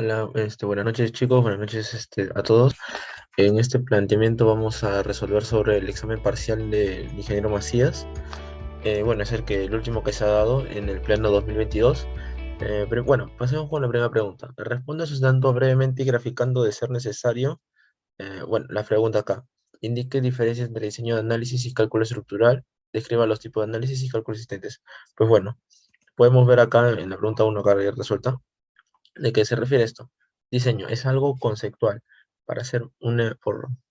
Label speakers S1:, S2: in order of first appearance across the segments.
S1: Hola, buenas noches chicos, buenas noches a todos. En este planteamiento vamos a resolver sobre el examen parcial del ingeniero Macías. Bueno, es el último que se ha dado en el pleno 2022. Pero bueno, pasemos con la primera pregunta. Responde sustentando brevemente y graficando de ser necesario. Bueno, la pregunta acá. Indique diferencias entre diseño de análisis y cálculo estructural. Describa los tipos de análisis y cálculos existentes. Pues bueno, podemos ver acá en la pregunta 1 que resuelta. ¿De qué se refiere esto? Diseño es algo conceptual para hacer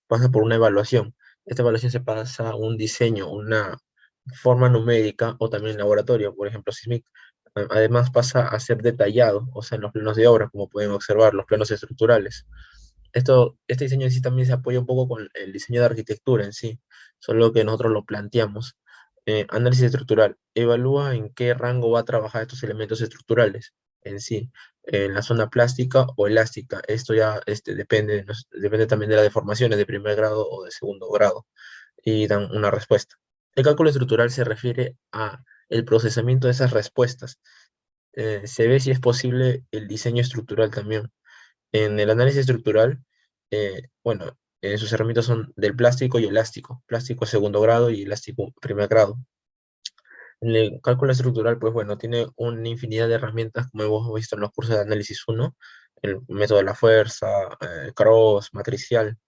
S1: pasa por una evaluación. Esta evaluación se pasa a un diseño, una forma numérica o también en laboratorio, por ejemplo, SISMIC. Además pasa a ser detallado, o sea, en los planos de obra, como pueden observar, los planos estructurales. Este diseño en sí también se apoya un poco con el diseño de arquitectura en sí, solo que nosotros lo planteamos. Análisis estructural. Evalúa en qué rango va a trabajar estos elementos estructurales en sí, en la zona plástica o elástica. Esto ya depende también de las deformaciones de primer grado o de segundo grado y dan una respuesta. El cálculo estructural se refiere a el procesamiento de esas respuestas. Se ve si es posible el diseño estructural también. En el análisis estructural, bueno, sus herramientas son del plástico y elástico. Plástico segundo grado y elástico primer grado. En el cálculo estructural, pues bueno, tiene una infinidad de herramientas, como hemos visto en los cursos de análisis 1, el método de la fuerza, Cross, matricial,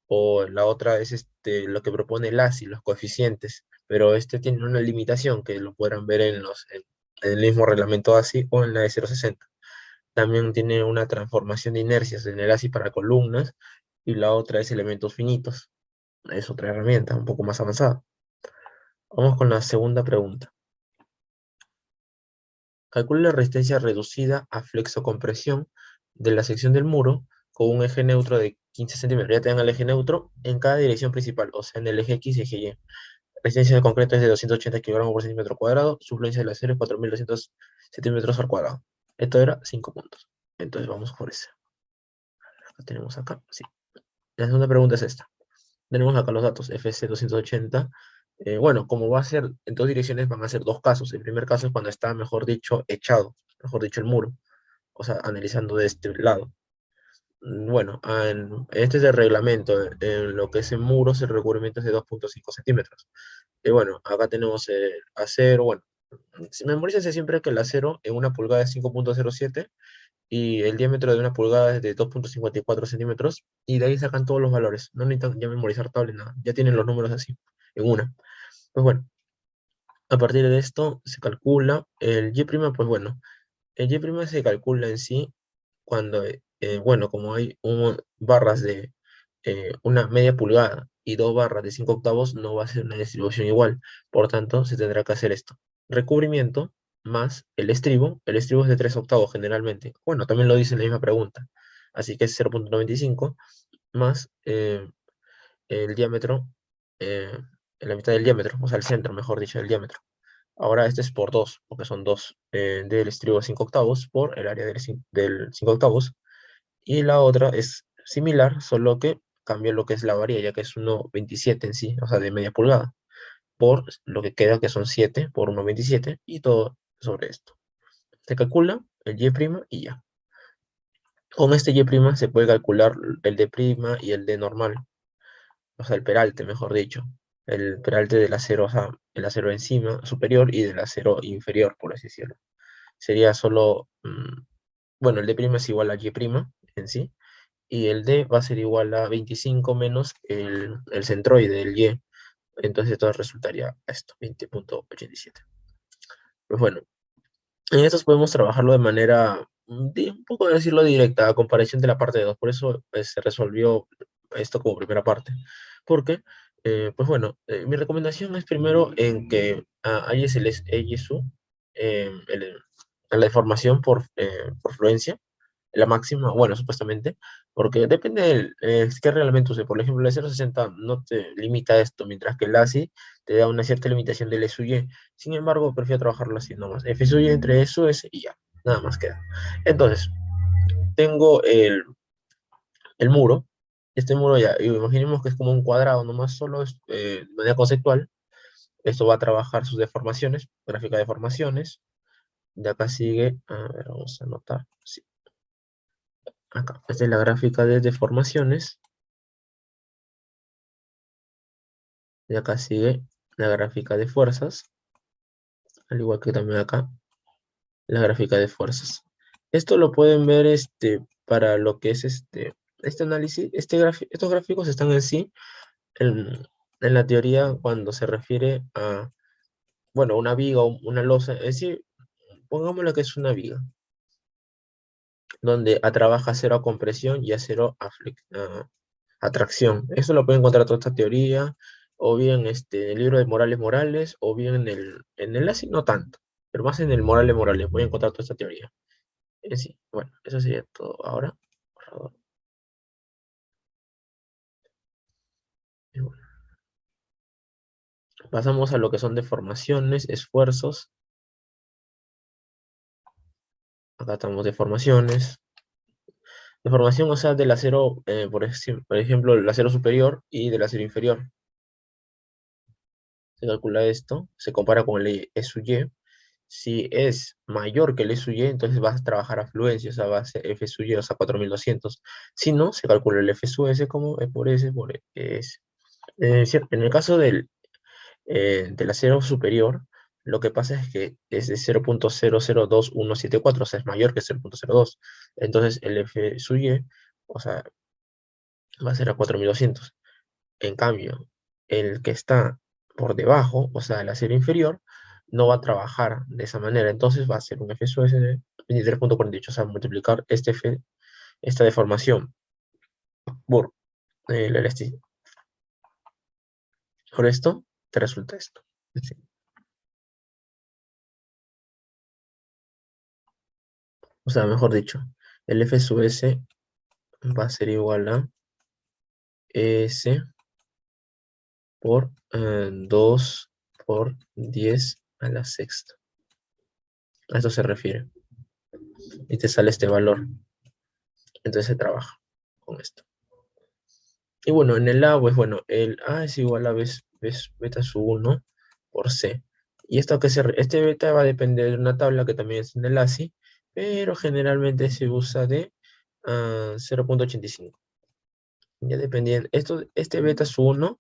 S1: o la otra es lo que propone el ASI, los coeficientes, pero este tiene una limitación que lo podrán ver en el mismo reglamento ASI o en la de 060. También tiene una transformación de inercias en el ASI para columnas, y la otra es elementos finitos. Es otra herramienta un poco más avanzada. Vamos con la segunda pregunta. Calcula la resistencia reducida a flexocompresión de la sección del muro con un eje neutro de 15 centímetros. Ya tengan el eje neutro en cada dirección principal, o sea, en el eje X y eje Y. La resistencia del concreto es de 280 kilogramos por centímetro cuadrado. Su influencia del acero es 4200 centímetros al cuadrado. Esto era 5 puntos. Entonces vamos por ese. Lo tenemos acá, sí. La segunda pregunta es esta. Tenemos acá los datos FC 280. Bueno, como va a ser en dos direcciones, van a ser dos casos. El primer caso es cuando está, mejor dicho, echado, mejor dicho, el muro, o sea, analizando de este lado. Bueno, este es el reglamento. En lo que es el muro, el recubrimiento es de 2,5 centímetros. Y bueno, acá tenemos el acero. Bueno, memorícense siempre que el acero en una pulgada es 5,07 y el diámetro de una pulgada es de 2,54 centímetros, y de ahí sacan todos los valores. No necesitan ya memorizar tabla, nada, ya tienen los números así, en una. Pues bueno, a partir de esto se calcula el Y', pues bueno, el Y' se calcula en sí cuando, bueno, como hay barras de una media pulgada y dos barras de 5 octavos, no va a ser una distribución igual. Por tanto, se tendrá que hacer esto. Recubrimiento más el estribo es de 3 octavos generalmente. Bueno, también lo dice en la misma pregunta. Así que es 0,95 más el diámetro, eh, en la mitad del diámetro, o sea, el centro, mejor dicho, del diámetro. Ahora este es por 2, porque son 2 del estribo de 5 octavos por el área del 5 octavos. Y la otra es similar, solo que cambia lo que es la varilla, ya que es 1,27 en sí, o sea, de media pulgada, por lo que queda, que son 7 por 1,27, y todo sobre esto. Se calcula el Y' y ya. Con este Y' se puede calcular el D' y el D normal, o sea, el peralte, mejor dicho. El peralte del acero, o sea, el acero encima, superior, y del acero inferior, por así decirlo. Sería solo, bueno, el D' es igual a Y' en sí, y el D va a ser igual a 25 menos el centroide del Y. Entonces esto resultaría esto, 20,87. Pues bueno, en estos podemos trabajarlo de manera, un poco decirlo directa, a comparación de la parte 2. Por eso se resolvió esto como primera parte. Porque, pues bueno, mi recomendación es primero en que hay EYSU, la deformación por fluencia, la máxima, bueno, supuestamente, porque depende del qué reglamento use. Por ejemplo, el 060 no te limita a esto, mientras que el ASI te da una cierta limitación del SUY. Sin embargo, prefiero trabajarlo así nomás. FSUY entre eso es y ya, nada más queda. Entonces, tengo el muro. Este muro ya, imaginemos que es como un cuadrado, nomás solo es de manera conceptual. Esto va a trabajar sus deformaciones, gráfica de deformaciones. De acá sigue, a ver, vamos a anotar. Sí. Acá, esta es la gráfica de deformaciones. Y acá sigue la gráfica de fuerzas, al igual que también acá la gráfica de fuerzas. Esto lo pueden ver para lo que es este análisis. Estos gráficos están en sí en la teoría cuando se refiere a, bueno, una viga o una losa. Es decir, pongámoslo que es una viga, donde trabaja cero a compresión y a cero atracción. Eso lo pueden encontrar toda esta teoría, o bien en el libro de Morales Morales, o bien en el ASI, no tanto, pero más en el Morales Morales, voy a encontrar toda esta teoría. Sí, bueno, eso sería todo ahora. Borrador. Y bueno, pasamos a lo que son deformaciones, esfuerzos. Acá estamos deformaciones. Deformación, o sea, del acero, por ejemplo, el acero superior y del acero inferior. Se calcula esto, se compara con el E sub Y. Si es mayor que el E sub Y, entonces vas a trabajar a fluencia, o sea, va a ser F sub Y, o sea, 4200. Si no, se calcula el F sub S como E por S por S. En el caso del acero superior, lo que pasa es que es de 0.002174, o sea, es mayor que 0.02. Entonces el F sub Y, o sea, va a ser a 4200. En cambio, el que está por debajo, o sea, el acero inferior, no va a trabajar de esa manera. Entonces va a ser un F sub S de 23.48, o sea, multiplicar esta deformación por la elasticidad. Por esto, te resulta esto. Sí. O sea, mejor dicho, el F sub S va a ser igual a S por 2 por 10 a la sexta. A esto se refiere. Y te sale este valor. Entonces se trabaja con esto. Y bueno, en el A, pues bueno, el A es igual a beta sub 1 por C. Y esto este beta va a depender de una tabla que también es en el ASI, pero generalmente se usa de 0.85. Ya dependiendo, este beta sub 1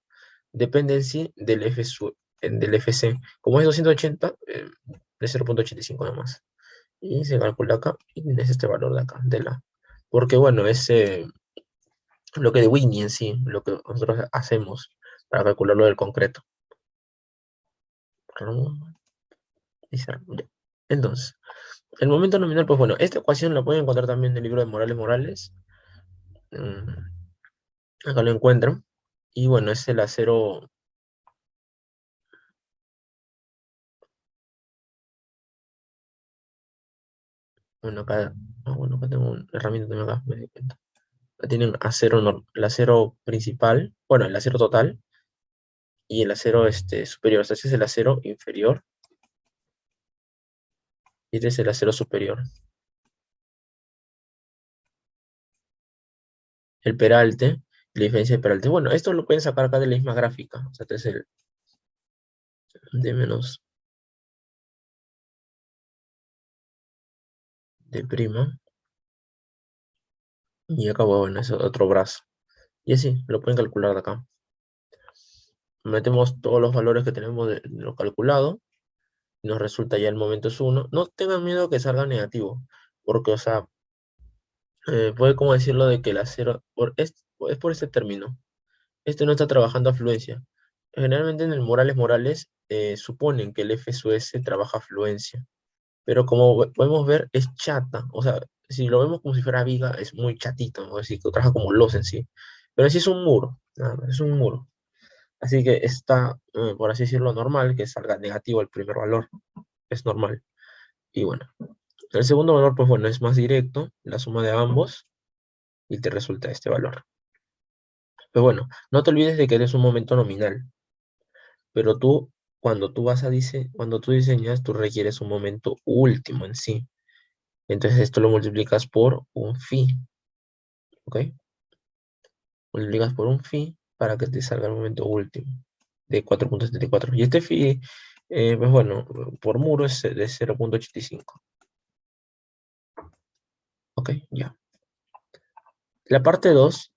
S1: depende en sí del FC. Como es 280, de 0.85 nada más. Y se calcula acá, y tienes este valor de acá, de la. Porque bueno, es lo que de Whitney en sí, lo que nosotros hacemos para calcular lo del concreto. Entonces, el momento nominal, pues bueno, esta ecuación la pueden encontrar también en el libro de Morales Morales. Acá lo encuentran. Y bueno, es el acero. Bueno, acá, bueno, acá tengo una herramienta también acá, me di cuenta. Tienen el acero principal, bueno, el acero total y el acero superior. O sea, este es el acero inferior y este es el acero superior. El peralte, la diferencia de peralte. Bueno, esto lo pueden sacar acá de la misma gráfica. O sea, este es el D menos D prima. Y acá, bueno, es otro brazo. Y así, lo pueden calcular de acá. Metemos todos los valores que tenemos de lo calculado. Y nos resulta ya el momento es 1. No tengan miedo que salga negativo. Porque, o sea, puede como decirlo de que el acero, es por este término. Este no está trabajando a fluencia. Generalmente en el Morales Morales suponen que el F sub S trabaja a fluencia. Pero como podemos ver, es chata. O sea, si lo vemos como si fuera viga, es muy chatito, ¿no? Es decir, que trabaja como los en sí. Pero sí es un muro, nada más, es un muro. Así que está, por así decirlo, normal que salga negativo el primer valor. Es normal. Y bueno, el segundo valor, pues bueno, es más directo, la suma de ambos, y te resulta este valor. Pero bueno, no te olvides de que es un momento nominal. Pero cuando tú diseñas, tú requieres un momento último en sí. Entonces esto lo multiplicas por un phi, ¿ok? Multiplicas por un phi para que te salga el momento último de 4.74. Y este phi, pues bueno, por muro es de 0.85. Ok, ya. La parte 2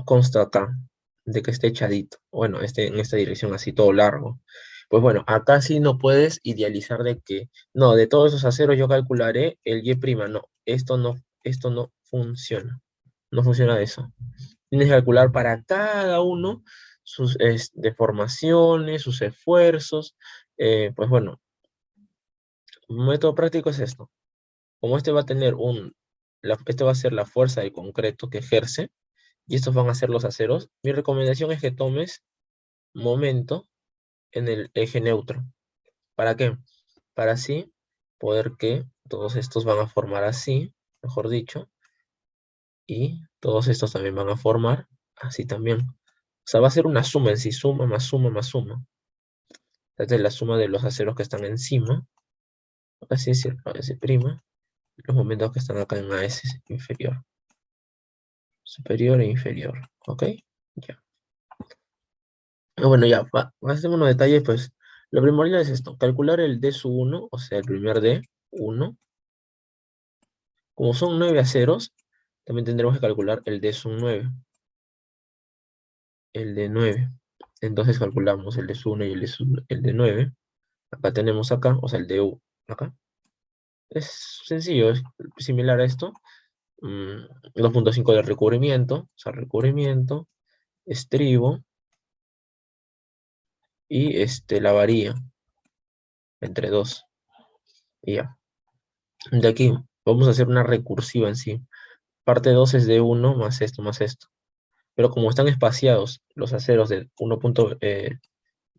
S1: consta acá, de que esté echadito. Bueno, en esta dirección así todo largo. Pues bueno, acá sí no puedes idealizar de que, no, de todos esos aceros yo calcularé el Y', no, esto no funciona. No funciona eso. Tienes que calcular para cada uno sus deformaciones, sus esfuerzos. Pues bueno, un método práctico es esto. Como este va a tener este va a ser la fuerza del concreto que ejerce, y estos van a ser los aceros, mi recomendación es que tomes momento en el eje neutro. ¿Para qué? Para así poder que todos estos van a formar así, mejor dicho, y todos estos también van a formar así también. O sea, va a ser una suma en sí, suma más suma más suma. Esta es la suma de los aceros que están encima, así decirlo, S', los momentos que están acá en AS inferior. Superior e inferior, ¿ok? Ya. Bueno, ya, hacemos unos detalles, pues, lo primordial es esto, calcular el D1, o sea, el primer D1. Como son 9 aceros, también tendremos que calcular el D9, el D9. Entonces calculamos el D1 y el D9. Acá tenemos acá, o sea, el DU acá. Es sencillo, es similar a esto. 2.5 de recubrimiento, o sea, recubrimiento, estribo y la varilla entre 2. Y ya. De aquí vamos a hacer una recursiva en sí. Parte 2 es de 1 más esto más esto. Pero como están espaciados los aceros de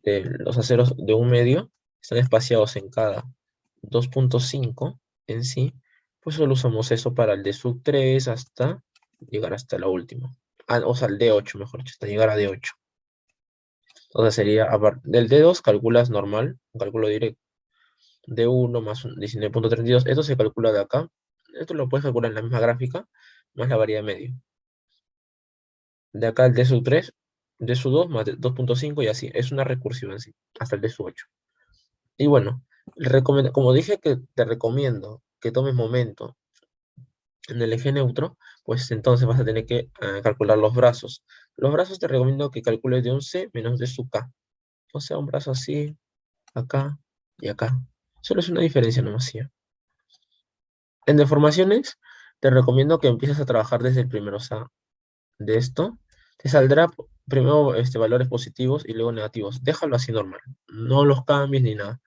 S1: los aceros de un medio, están espaciados en cada 2.5 en sí, pues solo usamos eso para el D3 hasta llegar hasta la última. O sea, el D8, mejor dicho, hasta llegar a D8. Entonces sería, del D2 calculas normal, un cálculo directo. D1 más 19.32, esto se calcula de acá. Esto lo puedes calcular en la misma gráfica, más la variedad medio. De acá el D3, D2 más 2.5 y así. Es una recursiva en sí, hasta el D8. Y bueno, como dije que te recomiendo que tomes momento en el eje neutro, pues entonces vas a tener que calcular los brazos. Los brazos te recomiendo que calcules de un C menos de su K. O sea, un brazo así, acá y acá. Solo es una diferencia nomás, ¿sí? En deformaciones, te recomiendo que empieces a trabajar desde el primero. O sea, de esto, te saldrá primero valores positivos y luego negativos. Déjalo así normal. No los cambies ni nada.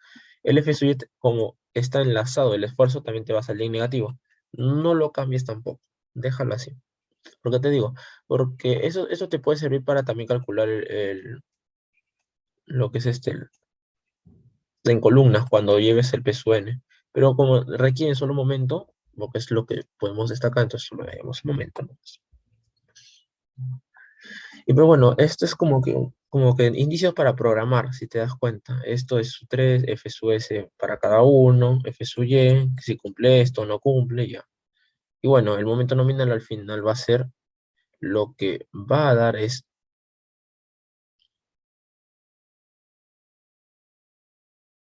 S1: El F sub y, como está enlazado el esfuerzo, también te va a salir negativo. No lo cambies tampoco. Déjalo así. ¿Por qué te digo? Porque eso te puede servir para también calcular lo que es en columnas cuando lleves el peso N. Pero como requiere solo un momento, lo que es lo que podemos destacar, entonces solo veamos un momento nomás. Y pero bueno, esto es como que indicios para programar, si te das cuenta. Esto es su 3, F sub S para cada uno, F sub Y, si cumple esto o no cumple, ya. Y bueno, el momento nominal al final va a ser lo que va a dar es,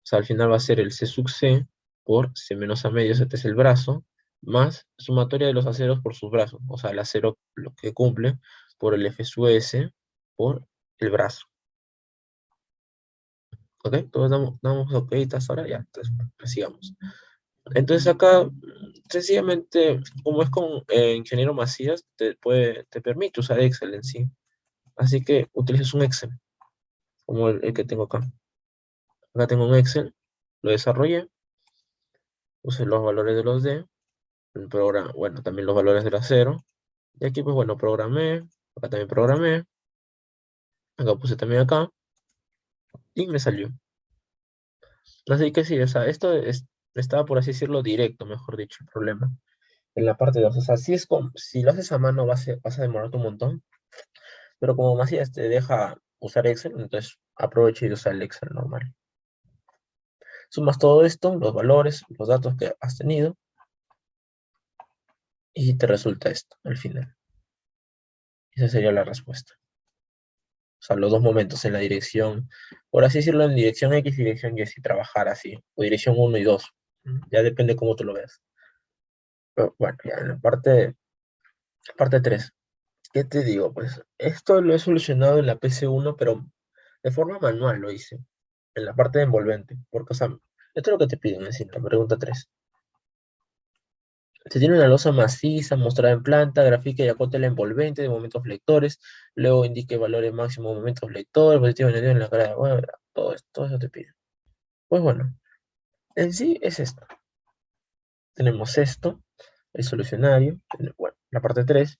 S1: o sea, al final va a ser el C sub C por C menos A medio, este es el brazo, más sumatoria de los aceros por sus brazos, o sea, el acero lo que cumple por el F sub S por el brazo. ¿Ok? Todos damos ok hasta ahora, ya, entonces sigamos. Entonces acá, sencillamente, como es con Ingeniero Macías, te permite usar Excel en sí. Así que utilizas un Excel, como el que tengo acá. Acá tengo un Excel, lo desarrollé, puse los valores de los D, el programa, bueno, también los valores del acero. Y aquí, pues bueno, programé, acá también programé, acá puse también acá, y me salió. Así que sí, o sea, estaba, por así decirlo, directo, mejor dicho, el problema. En la parte 2, o sea, si lo haces a mano vas a demorarte un montón, pero como Macías te deja usar Excel, entonces aprovecha y usa el Excel normal. Sumas todo esto, los valores, los datos que has tenido, y te resulta esto al final. Esa sería la respuesta. O sea, los dos momentos en la dirección, por así decirlo, en dirección X y dirección Y, si trabajar así, o dirección 1 y 2. Ya depende cómo tú lo veas. Pero bueno, ya en la parte Parte 3. ¿Qué te digo? Pues esto lo he solucionado en la PC1, pero de forma manual lo hice, en la parte de envolvente. Porque, o sea, esto es lo que te piden en sí, la pregunta 3. Se tiene una losa maciza mostrada en planta, grafique y acote el envolvente de momentos lectores, luego indique valores máximos de momentos lectores, positivo y negativo en la cara de web, todo eso te pide. Pues bueno, en sí es esto. Tenemos esto, el solucionario, bueno, la parte 3.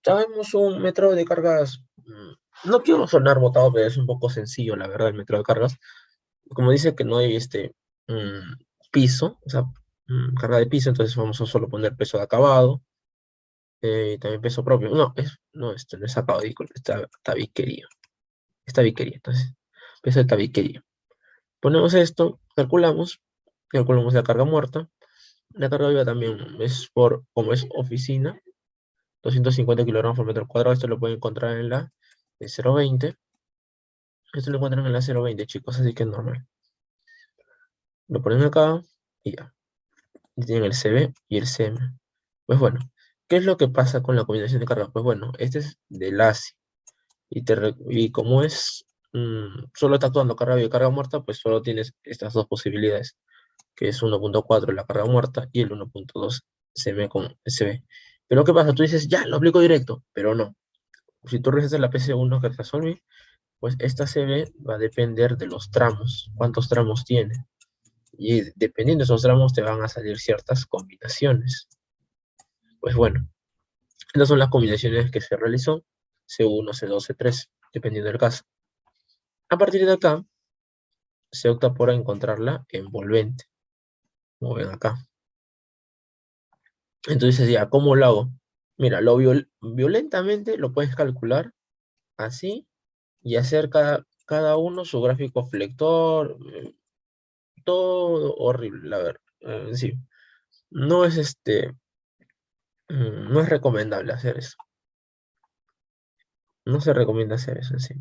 S1: Sabemos un método de cargas, no quiero sonar botado, pero es un poco sencillo, la verdad, el método de cargas. Como dice que no hay piso, o sea, carga de piso, entonces vamos a solo poner peso de acabado, también peso propio. No, esto no es acabado, disculpe, tabiquería. Es tabiquería, entonces, peso de tabiquería. Ponemos esto, calculamos la carga muerta. La carga viva también como es oficina, 250 kilogramos por metro cuadrado. Esto lo pueden encontrar en la 0,20. Esto lo encuentran en la 0,20, chicos, así que es normal. Lo ponen acá y ya. Y tienen el CB y el CM. Pues bueno, ¿qué es lo que pasa con la combinación de carga? Pues bueno, este es del ASI. Y como solo está actuando carga viva y carga muerta, pues solo tienes estas dos posibilidades, que es 1.4 la carga muerta y el 1.2 CM con SB. Pero ¿qué pasa? Tú dices, ya, lo aplico directo, pero no. Si tú revisas la PC1 que resolví, pues esta CB va a depender de los tramos, cuántos tramos tiene. Y dependiendo de esos tramos te van a salir ciertas combinaciones. Pues bueno, estas son las combinaciones que se realizó, C1, C2, C3, dependiendo del caso. A partir de acá, se opta por encontrarla envolvente, como ven acá. Entonces ya, ¿cómo lo hago? Mira, violentamente lo puedes calcular así y hacer cada uno su gráfico flector, todo horrible, la verdad. Sí, no es no es recomendable hacer eso. No se recomienda hacer eso en sí.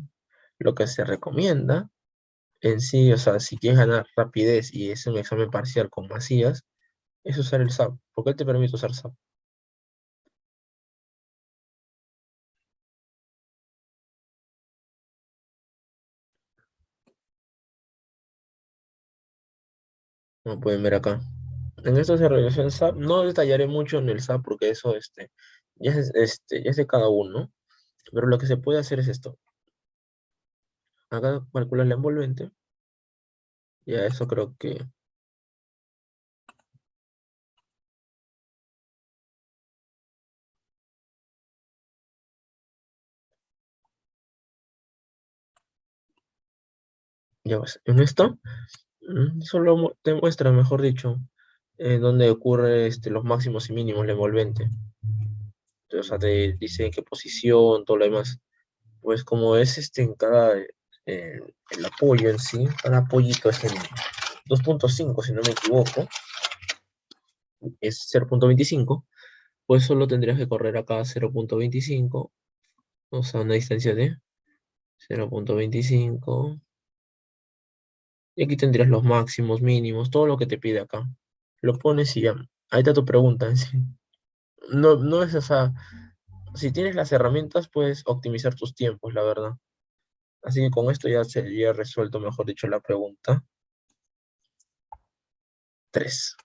S1: Lo que se recomienda en sí, o sea, si quieres ganar rapidez y es un examen parcial con masías, es usar el SAP. ¿Por qué te permite usar SAP? Como pueden ver acá. En esto se realizó el SAP. No detallaré mucho en el SAP porque eso ya es de cada uno. Pero lo que se puede hacer es esto. Acá calculas la envolvente. Ya eso creo que ya vas. En esto solo te muestra, mejor dicho, dónde ocurre los máximos y mínimos la envolvente. O sea, te dice en qué posición, todo lo demás. Pues como es en el apoyo en sí, cada apoyito es en 2.5 si no me equivoco, es 0.25, pues solo tendrías que correr acá 0.25, o sea, una distancia de 0.25, y aquí tendrías los máximos, mínimos, todo lo que te pide acá. Lo pones y ya. Ahí está tu pregunta en sí. No, no es, o sea, si tienes las herramientas, puedes optimizar tus tiempos, la verdad. Así que con esto ya sería resuelto, mejor dicho, la pregunta 3.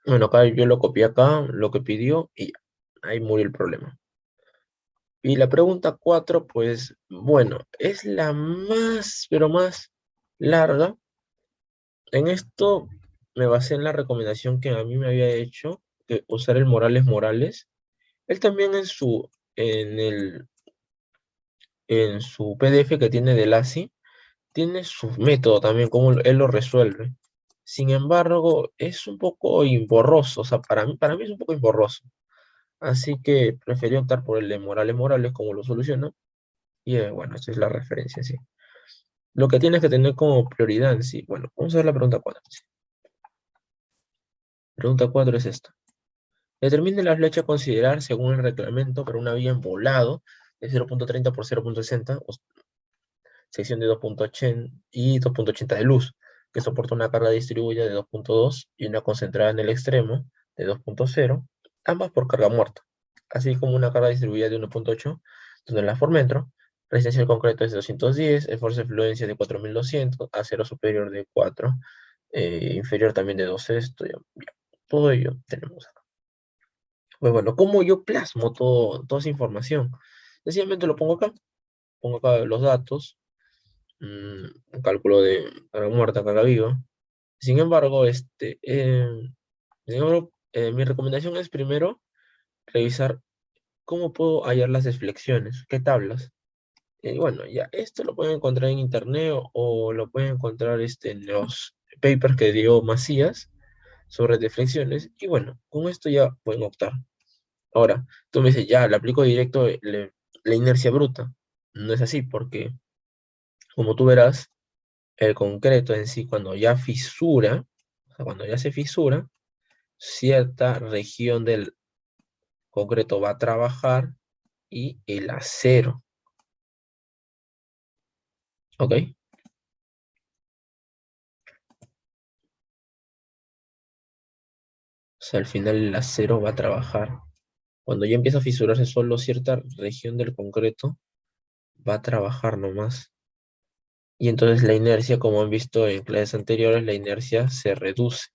S1: Bueno, acá yo lo copié acá, lo que pidió, y ya, ahí murió el problema. Y la pregunta 4 pues, bueno, es la más, pero más larga. En esto me basé en la recomendación que a mí me había hecho, que usar el Morales Morales. Él también en su PDF que tiene de LASI, tiene su método también, cómo él lo resuelve. Sin embargo, es un poco borroso, o sea, para mí es un poco borroso. Así que preferí optar por el de Morales Morales, como lo soluciona. Y bueno, esa es la referencia, sí. Lo que tienes que tener como prioridad, en sí. Bueno, vamos a ver la pregunta 4. Sí. Pregunta 4 es esta. Determine la flecha a considerar según el reglamento para una vía en volado de 0.30 por 0.60, o sección de 2.80 y 2.80 de luz, que soporta una carga distribuida de 2.2 y una concentrada en el extremo de 2.0, ambas por carga muerta, así como una carga distribuida de 1.8, donde la Formentro, resistencia al concreto es de 210, esfuerzo de fluencia de 4200, acero superior de 4, inferior también de 12, esto ya, todo ello tenemos acá. Pues bueno, ¿cómo yo plasmo toda esa información? Sencillamente lo pongo acá los datos, un cálculo de carga muerta, carga viva. Sin embargo, mi recomendación es primero revisar cómo puedo hallar las deflexiones, qué tablas. Bueno, ya esto lo pueden encontrar en internet o lo pueden encontrar en los papers que dio Macías sobre deflexiones. Y bueno, con esto ya pueden optar. Ahora, tú me dices, ya, le aplico directo la inercia bruta. No es así, porque como tú verás, el concreto en sí, cuando ya fisura, o sea, cuando ya se fisura, cierta región del concreto va a trabajar y el acero, ¿ok? O sea, al final el acero va a trabajar. Cuando ya empieza a fisurarse solo cierta región del concreto, va a trabajar nomás. Y entonces la inercia, como han visto en clases anteriores, la inercia se reduce.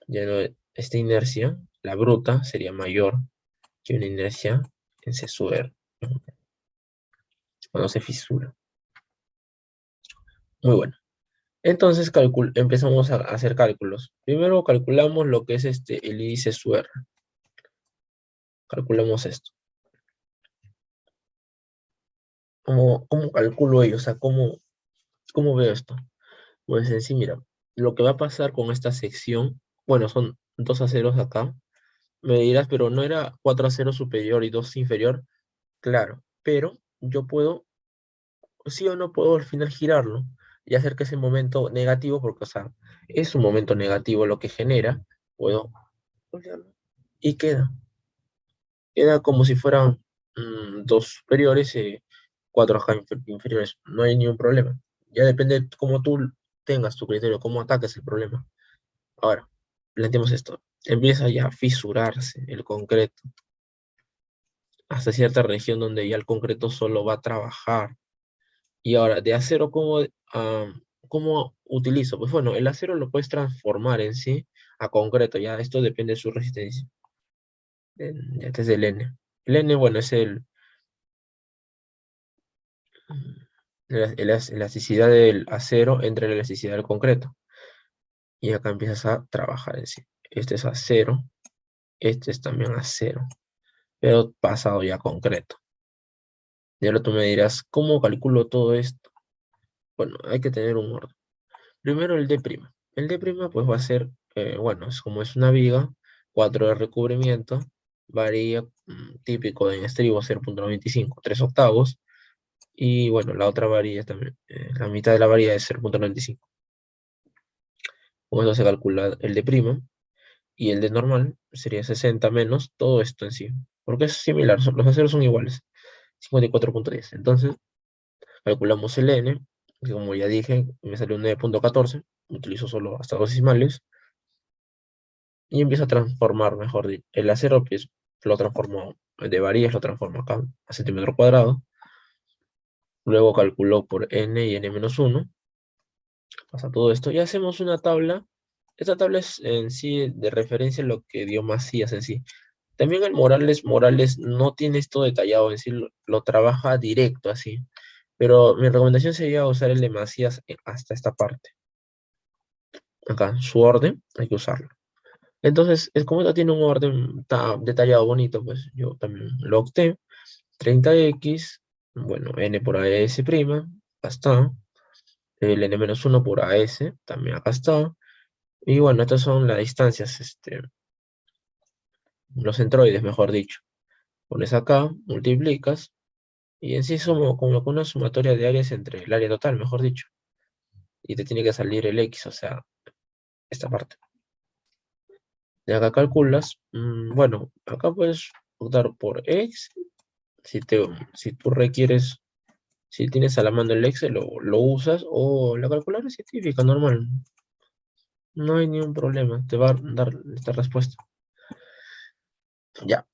S1: Ya no, esta inercia, la bruta, sería mayor que una inercia en CSUR, cuando se fisura. Muy bueno. Entonces empezamos a hacer cálculos. Primero calculamos lo que es el índice SUR. Calculamos esto. ¿Cómo calculo ello? O sea, ¿cómo veo esto? Pues en sí, mira, lo que va a pasar con esta sección, bueno, son 2 aceros acá. Me dirás, pero ¿no era 4 aceros superior y 2 inferior? Claro, pero yo puedo, sí o no puedo al final girarlo y hacer que ese momento negativo, porque, o sea, es un momento negativo lo que genera, puedo voltearlo y queda como si fueran 2 superiores, 4 acá inferiores, no hay ningún problema. Ya depende de cómo tú tengas tu criterio, cómo ataques el problema. Ahora, planteemos esto. Empieza ya a fisurarse el concreto hasta cierta región donde ya el concreto solo va a trabajar. Y ahora, de acero, ¿cómo utilizo? Pues bueno, el acero lo puedes transformar en sí a concreto, ya esto depende de su resistencia. Ya este es el N. El N, bueno, es la elasticidad del acero entre la elasticidad del concreto. Y acá empiezas a trabajar en sí. Este es acero, este es también acero, pero pasado ya a concreto. Y ahora tú me dirás, ¿cómo calculo todo esto? Bueno, hay que tener un orden. Primero el D'. El D' pues va a ser, bueno, es una viga, 4 de recubrimiento, varía típico en estribo 0.95, 3 octavos, y bueno, la otra varilla también, la mitad de la varilla es 0.95. Con eso se calcula el D', y el D normal sería 60 menos todo esto en sí, porque es similar, los aceros son iguales, 54.10. Entonces, calculamos el N, que como ya dije, me salió un 9.14, utilizo solo hasta 2 decimales, y empiezo a transformar, mejor dicho, el acero, pues lo transformo de varillas, lo transformo acá a centímetro cuadrado, luego calculo por n y n-1, pasa todo esto, y hacemos una tabla. Esta tabla es en sí de referencia a lo que dio Macías en sí. También el Morales no tiene esto detallado en sí, lo trabaja directo así, pero mi recomendación sería usar el de Macías hasta esta parte. Acá, su orden, hay que usarlo. Entonces, como esta tiene un orden detallado, bonito, pues yo también lo opté. 30x, bueno, n por AS', acá está. El n-1 por AS, también acá está. Y bueno, estas son las distancias, los centroides, mejor dicho. Pones acá, multiplicas, y en sí somos como una sumatoria de áreas entre el área total, mejor dicho. Y te tiene que salir el x, o sea, esta parte. De acá calculas, bueno, acá puedes optar por x, si tú requieres. Si tienes a la mano el Excel, lo usas, o la calculadora científica normal. No hay ningún problema, te va a dar esta respuesta. Ya.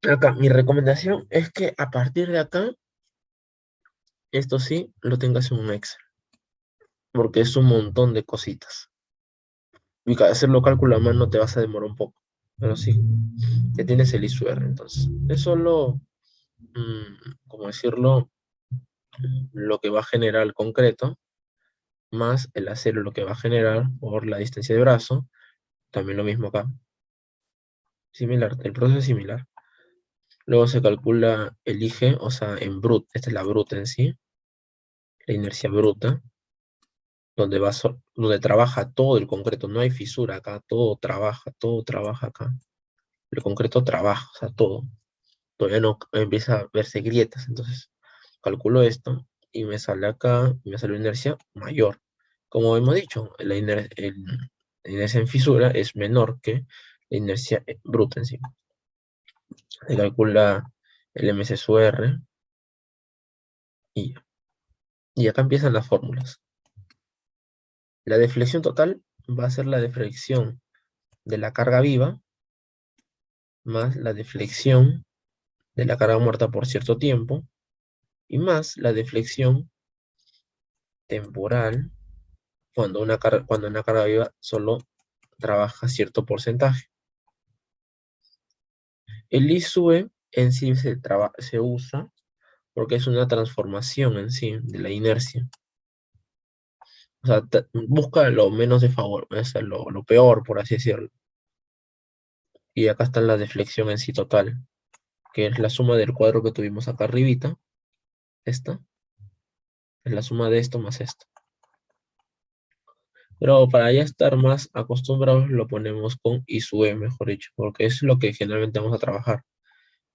S1: Acá, mi recomendación es que a partir de acá, esto sí, lo tengas en un Excel, porque es un montón de cositas. Y hacerlo cálculo a mano te vas a demorar un poco, pero sí, ya tienes el ISUR, entonces. Es solo, ¿cómo decirlo? Lo que va a generar el concreto, más el acero lo que va a generar por la distancia de brazo, también lo mismo acá. Similar, el proceso es similar. Luego se calcula el IG, o sea, en brut, esta es la bruta en sí, la inercia bruta, donde trabaja todo el concreto, no hay fisura acá, todo trabaja acá. El concreto trabaja, o sea, todo. Todavía no empieza a verse grietas, entonces calculo esto y me sale acá, me sale una inercia mayor. Como hemos dicho, la inercia en fisura es menor que la inercia bruta en sí. Se calcula el MSUR y, y acá empiezan las fórmulas. La deflexión total va a ser la deflexión de la carga viva más la deflexión de la carga muerta por cierto tiempo y más la deflexión temporal cuando una carga viva solo trabaja cierto porcentaje. El ISUE en sí se usa porque es una transformación en sí de la inercia. O sea, busca lo menos de favor, o sea, lo peor, por así decirlo. Y acá está la deflexión en sí total, que es la suma del cuadro que tuvimos acá arribita. Esta es la suma de esto más esto. Pero para ya estar más acostumbrados lo ponemos con ISUE, mejor dicho, porque es lo que generalmente vamos a trabajar.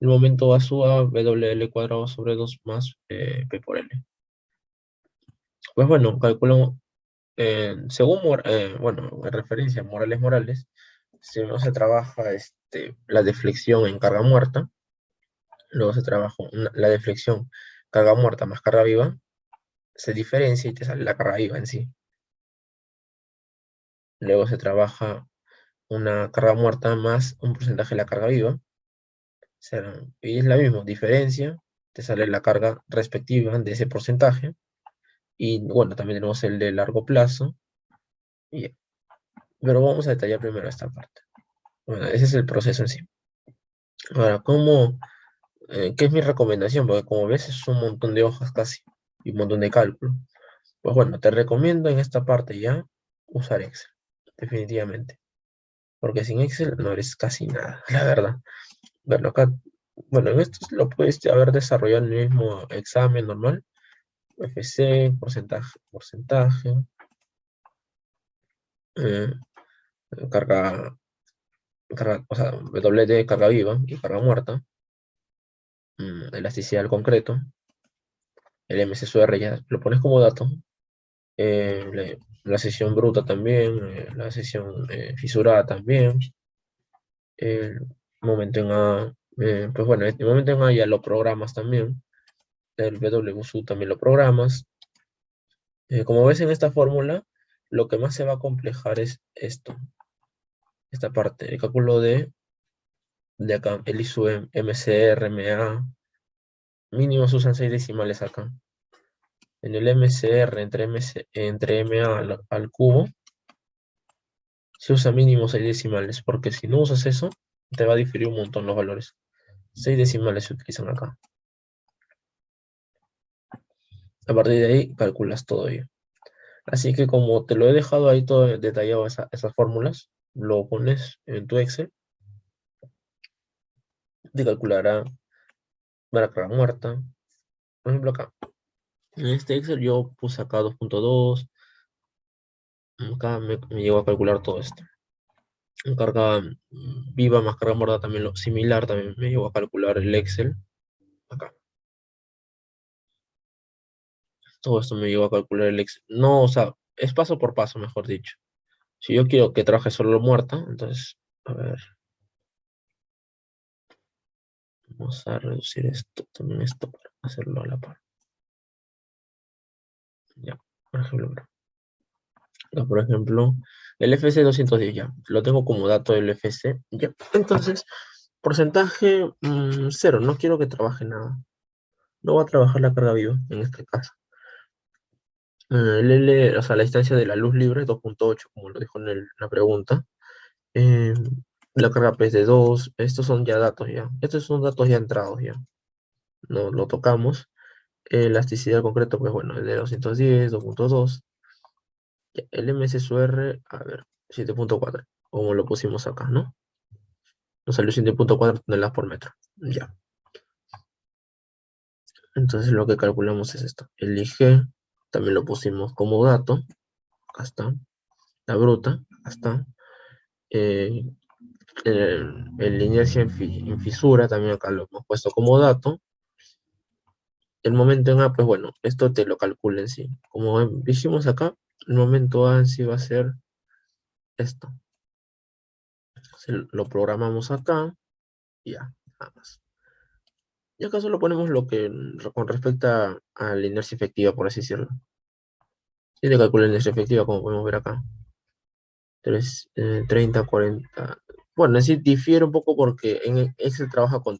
S1: El momento a su a WL cuadrado sobre 2 más P por L. Pues bueno, calculo, según, bueno, en referencia a Morales, si no se trabaja la deflexión en carga muerta, luego se trabaja la deflexión carga muerta más carga viva, se diferencia y te sale la carga viva en sí. Luego se trabaja una carga muerta más un porcentaje de la carga viva, y es la misma diferencia, te sale la carga respectiva de ese porcentaje. Y bueno, también tenemos el de largo plazo. Pero vamos a detallar primero esta parte. Bueno, ese es el proceso en sí. Ahora, ¿qué es mi recomendación? Porque como ves es un montón de hojas casi y un montón de cálculo. Pues bueno, te recomiendo en esta parte ya usar Excel, definitivamente. Porque sin Excel no eres casi nada, la verdad. Bueno, acá, bueno, en esto lo puedes haber desarrollado en el mismo examen normal. FC, porcentaje, eh, carga, o sea, WD, carga viva y carga muerta, elasticidad del concreto, el MSUR ya lo pones como dato, la sección bruta también, la sección fisurada también, el momento en A, pues bueno, el momento en A ya lo programas también, el WSU también lo programas. Como ves en esta fórmula, lo que más se va a complejar es esta parte, el cálculo de acá, el ISU, MCR, MA, mínimo se usan 6 decimales acá. En el MCR entre MA al cubo, se usa mínimo 6 decimales, porque si no usas eso, te va a diferir un montón los valores. 6 decimales se utilizan acá. A partir de ahí, calculas todo ello. Así que como te lo he dejado ahí todo detallado, esas fórmulas, lo pones en tu Excel, te calculará la carga muerta. Por ejemplo, acá, en este Excel yo puse acá 2.2, acá me llegó a calcular todo esto. Carga viva más carga muerta también lo similar, también me llegó a calcular el Excel. Acá. Todo esto me llegó a calcular el Excel. No, o sea, es paso por paso, mejor dicho. Si yo quiero que trabaje solo muerta, entonces, a ver, vamos a reducir esto, también esto, para hacerlo a la par. Ya, por ejemplo, acá, por ejemplo, El FC 210 ya, lo tengo como dato del FC, ya. Entonces, porcentaje 0, no quiero que trabaje nada. No va a trabajar la carga viva en este caso. El L, o sea, la distancia de la luz libre, 2.8, como lo dijo en la pregunta. Eh, la carga P es de 2, estos son ya datos ya. Estos son datos ya entrados ya. No lo tocamos. Elasticidad concreto, pues bueno, es de 210, 2.2. El MSUR, a ver, 7.4, como lo pusimos acá, ¿no? Nos salió 7.4 toneladas por metro. Ya. Entonces lo que calculamos es esto. El IG también lo pusimos como dato. Acá está. La bruta, acá está. Eh, el inercia en fisura también acá lo hemos puesto como dato. El momento en A, pues bueno, esto te lo calcula en sí. Como dijimos acá, el momento A en sí va a ser esto. Lo programamos acá y ya, nada más. Y acá solo ponemos lo que con respecto a la inercia efectiva, por así decirlo. Si te calcula la inercia efectiva, como podemos ver acá. 30, 40. Bueno, en sí difiere un poco porque en Excel trabaja con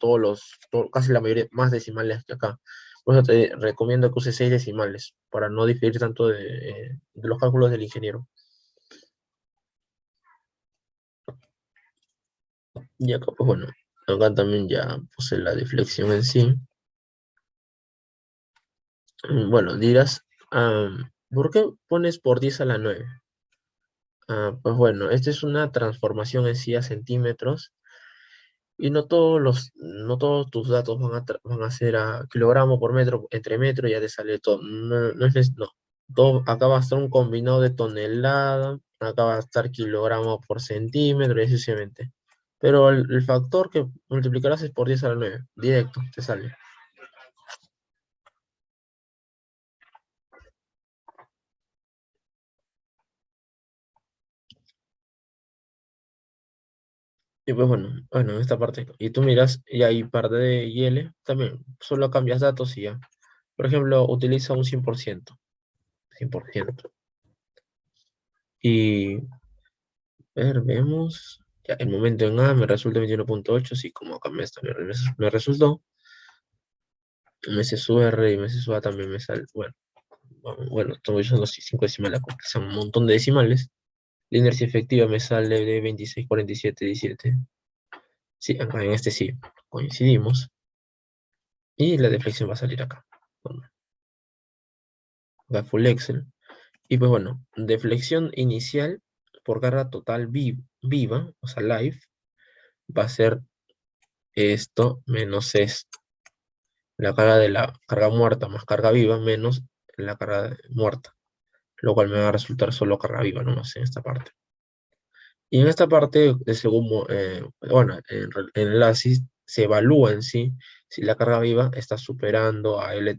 S1: casi la mayoría, más decimales que acá. Por eso te recomiendo que uses 6 decimales, para no diferir tanto de los cálculos del ingeniero. Y acá, pues bueno, acá también ya puse la deflexión en sí. Bueno, dirás, ¿por qué pones por 10 a la 9? Pues bueno, esta es una transformación en sí a centímetros y no todos tus datos van a ser a kilogramo por metro, entre metro ya te sale todo. No, no. Todo, acá va a estar un combinado de tonelada, acá va a estar kilogramo por centímetro y así sucesivamente. Pero el factor que multiplicarás es por 10 a la 9, directo, te sale. Y pues bueno, en esta parte. Y tú miras, y hay parte de IL, también solo cambias datos y ya. Por ejemplo, utiliza un 100%. 100%. Y vemos. Ya, el momento en A me resulta 21.8, así como acá me resultó. MSUR y MSUA también me sale. Bueno, estoy usando 5 decimales, porque son un montón de decimales. La inercia efectiva me sale de 26,47,17. Sí, acá en este sí coincidimos. Y la deflexión va a salir acá. Bueno, acá full Excel. Y pues bueno, deflexión inicial por carga total viva, o sea, live, va a ser esto menos esto. La carga de la carga muerta más carga viva menos la carga muerta, lo cual me va a resultar solo carga viva nomás en esta parte. Y en esta parte, bueno, en el ASIS se evalúa en sí si la carga viva está superando a L,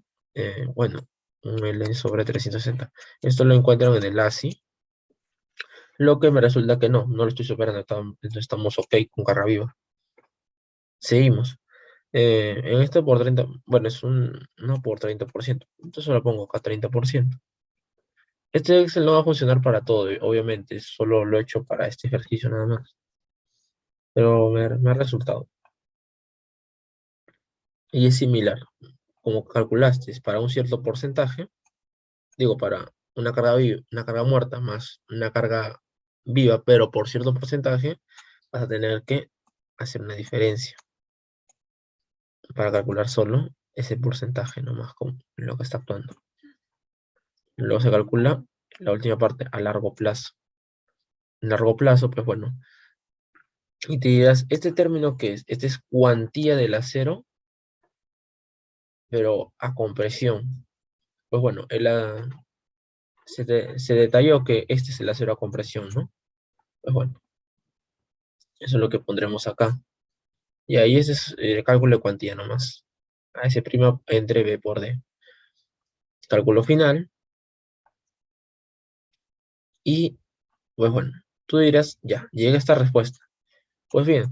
S1: bueno, un L sobre 360. Esto lo encuentran en el ASI, lo que me resulta que no lo estoy superando, entonces estamos ok con carga viva. Seguimos. En este por 30, bueno, no por 30%, entonces lo pongo acá 30%. Este Excel no va a funcionar para todo, obviamente, solo lo he hecho para este ejercicio nada más, pero me ha resultado. Y es similar, como calculaste, para un cierto porcentaje, digo, para una carga muerta más una carga viva, pero por cierto porcentaje, vas a tener que hacer una diferencia para calcular solo ese porcentaje nomás con lo que está actuando. Luego se calcula la última parte a largo plazo. En largo plazo, pues bueno, y te dirás, ¿este término qué es? Este es cuantía del acero, pero a compresión. Pues bueno, se detalló que este es el acero a compresión, ¿no? Pues bueno, eso es lo que pondremos acá. Y ahí ese es el cálculo de cuantía nomás. A ese prima entre B por D. Cálculo final. Y pues bueno, tú dirás, ya, llega esta respuesta. Pues bien,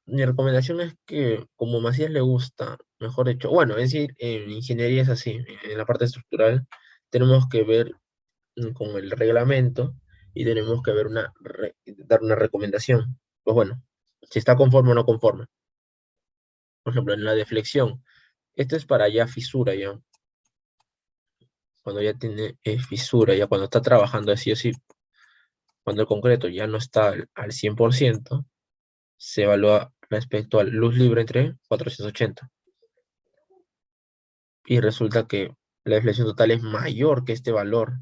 S1: mi recomendación es que como Macías le gusta, mejor dicho, bueno, es decir, en ingeniería es así, en la parte estructural tenemos que ver con el reglamento y tenemos que ver dar una recomendación. Pues bueno, si está conforme o no conforme. Por ejemplo, en la deflexión, esto es para ya fisura, ya. Cuando ya tiene fisura, ya cuando está trabajando así o sí, cuando el concreto ya no está al 100%, se evalúa respecto a luz libre entre 480. Y resulta que la deflexión total es mayor que este valor.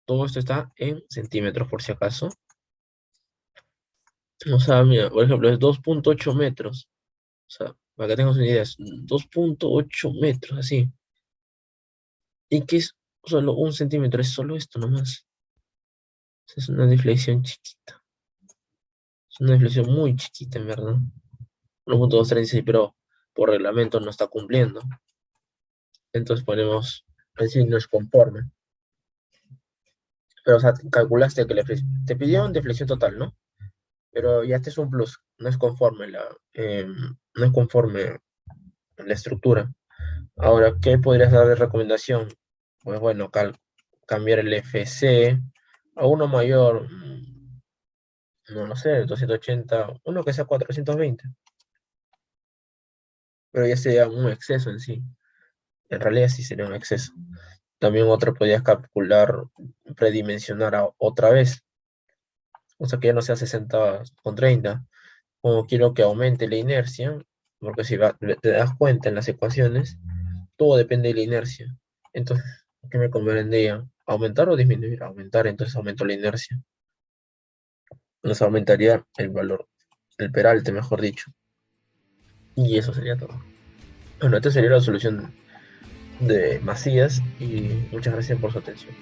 S1: Todo esto está en centímetros, por si acaso. O sea, mira, por ejemplo, es 2,8 metros. O sea, para que tengas una idea, es 2,8 metros, así. ¿Y qué es solo 1 centímetro? Es solo esto nomás. Es una deflexión chiquita. Es una deflexión muy chiquita, en verdad. 1,236, pero por reglamento no está cumpliendo. Entonces ponemos el signo es conforme. Pero, o sea, calculaste que te pidieron deflexión total, ¿no? Pero ya este es un plus, no es conforme no es conforme la estructura. Ahora, ¿qué podrías dar de recomendación? Pues bueno, cambiar el FC a uno mayor, no lo sé, 280, uno que sea 420, pero ya sería un exceso en sí. En realidad sí sería un exceso. También otro podrías calcular, predimensionar otra vez, o sea que ya no sea 60,30. Como quiero que aumente la inercia, porque si te das cuenta en las ecuaciones, todo depende de la inercia. Entonces, ¿qué me convendría? ¿Aumentar o disminuir? Aumentar, entonces aumento la inercia. Nos aumentaría el valor, el peralte, mejor dicho. Y eso sería todo. Bueno, esta sería la solución de Macías y muchas gracias por su atención.